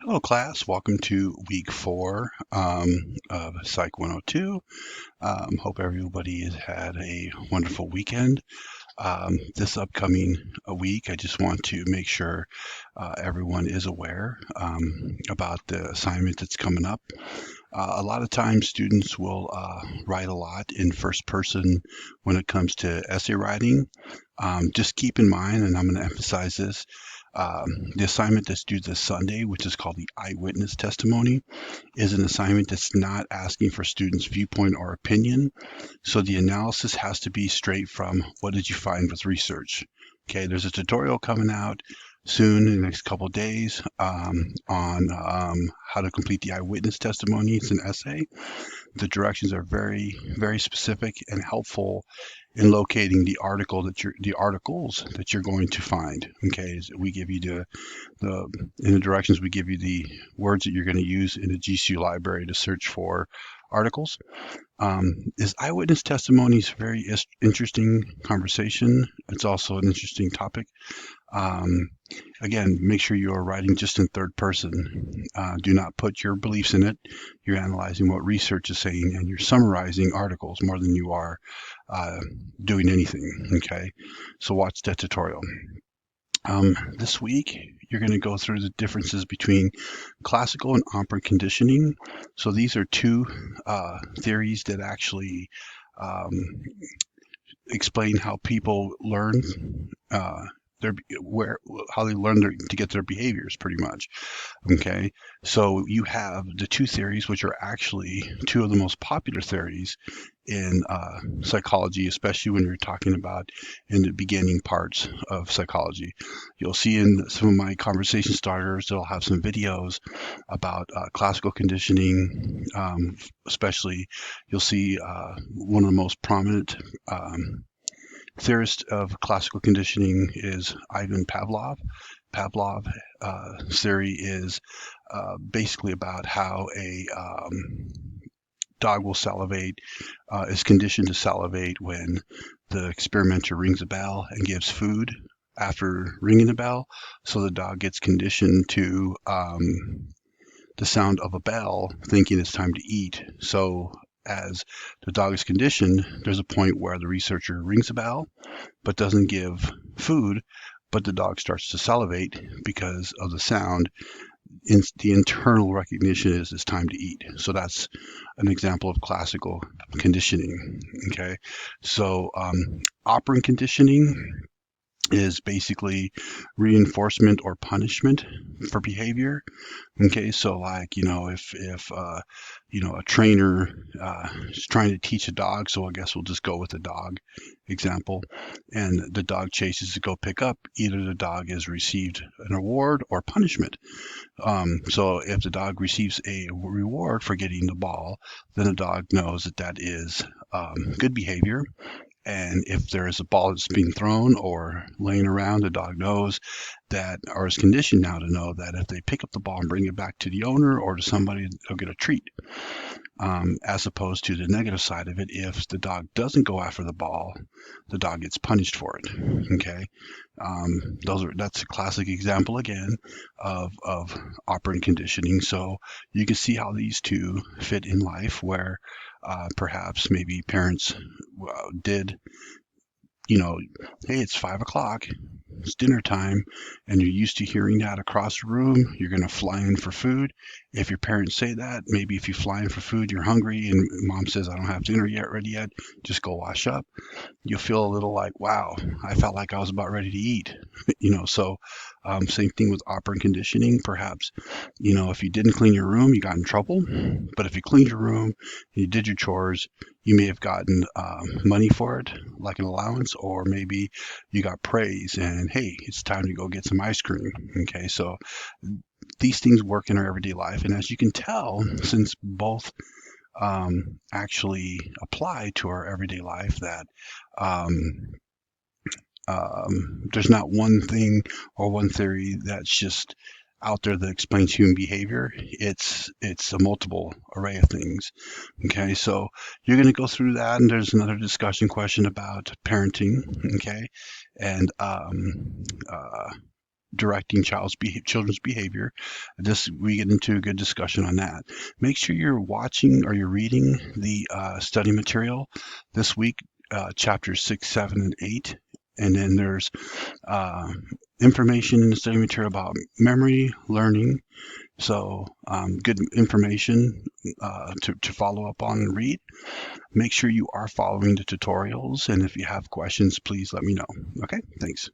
Hello, class. Welcome to week 4 of Psych 102. Hope everybody has had a wonderful weekend. This upcoming week, I just want to make sure everyone is aware about the assignment that's coming up. A lot of times, students will write a lot in first person when it comes to essay writing. Just keep in mind, and I'm going to emphasize this, the assignment that's due this Sunday, which is called the eyewitness testimony, is an assignment that's not asking for students' viewpoint or opinion. So the analysis has to be straight from what did you find with research. Okay, there's a tutorial coming out soon in the next couple of days on how to complete the eyewitness testimony. It's an essay. The directions are very, very specific and helpful in locating the articles that you're going to find. Okay, we give you in the directions we give you the words that you're going to use in the GCU library to search for articles. Is eyewitness testimony is a very interesting conversation. It's also an interesting topic. Um, Again, make sure you are writing just in third person. Do not put your beliefs in it. You're analyzing what research is saying, and you're summarizing articles more than you are doing anything. Okay, so watch that tutorial. This week, you're going to go through the differences between classical and operant conditioning. So these are two theories that actually um, explain how people learn their where how they learn to get their behaviors pretty much. Okay, so you have the two theories, which are actually two of the most popular theories in psychology, especially when you're talking about in the beginning parts of psychology. You'll see in some of my conversation starters, they'll have some videos about classical conditioning, especially you'll see one of the most prominent theorist of classical conditioning is Ivan Pavlov. Pavlov's theory is basically about how a dog will salivate, is conditioned to salivate when the experimenter rings a bell and gives food after ringing the bell. So the dog gets conditioned to the sound of a bell, thinking it's time to eat. So as the dog is conditioned, there's a point where the researcher rings a bell but doesn't give food, but the dog starts to salivate because of the sound. The internal recognition is it's time to eat. So that's an example of classical conditioning. Okay, so operant conditioning is basically reinforcement or punishment for behavior. Okay, so like if a trainer is trying to teach a dog, so I guess we'll just go with the dog example, and the dog chases to go pick up, either the dog has received an award or punishment. So if the dog receives a reward for getting the ball, then the dog knows that that is good behavior. And if there is a ball that's being thrown or laying around, the dog knows that, or is conditioned now to know that if they pick up the ball and bring it back to the owner or to somebody, they'll get a treat. As opposed to the negative side of it, if the dog doesn't go after the ball, the dog gets punished for it. Okay, that's a classic example again of operant conditioning. So you can see how these two fit in life, where perhaps maybe parents did, hey, it's 5 o'clock, it's dinner time, and you're used to hearing that across the room, you're going to fly in for food. If your parents say that, maybe if you fly in for food, you're hungry, and mom says, I don't have dinner yet ready yet, just go wash up. You'll feel a little like, wow, I felt like I was about ready to eat. So same thing with operant conditioning. Perhaps, if you didn't clean your room, you got in trouble. But if you cleaned your room and you did your chores, you may have gotten money for it, like an allowance, or maybe you got praise and, hey, it's time to go get some ice cream. Okay, so these things work in our everyday life. And as you can tell, since both actually apply to our everyday life, that um, there's not one thing or one theory that's just out there that explains human behavior. It's a multiple array of things. Okay, so you're going to go through that, and there's another discussion question about parenting. Okay, and directing children's behavior. We get into a good discussion on that. Make sure you're watching or you're reading the study material this week, chapters 6, 7, and 8. And then there's information in the study material about memory, learning. So good information to follow up on and read. Make sure you are following the tutorials. And if you have questions, please let me know. Okay, thanks.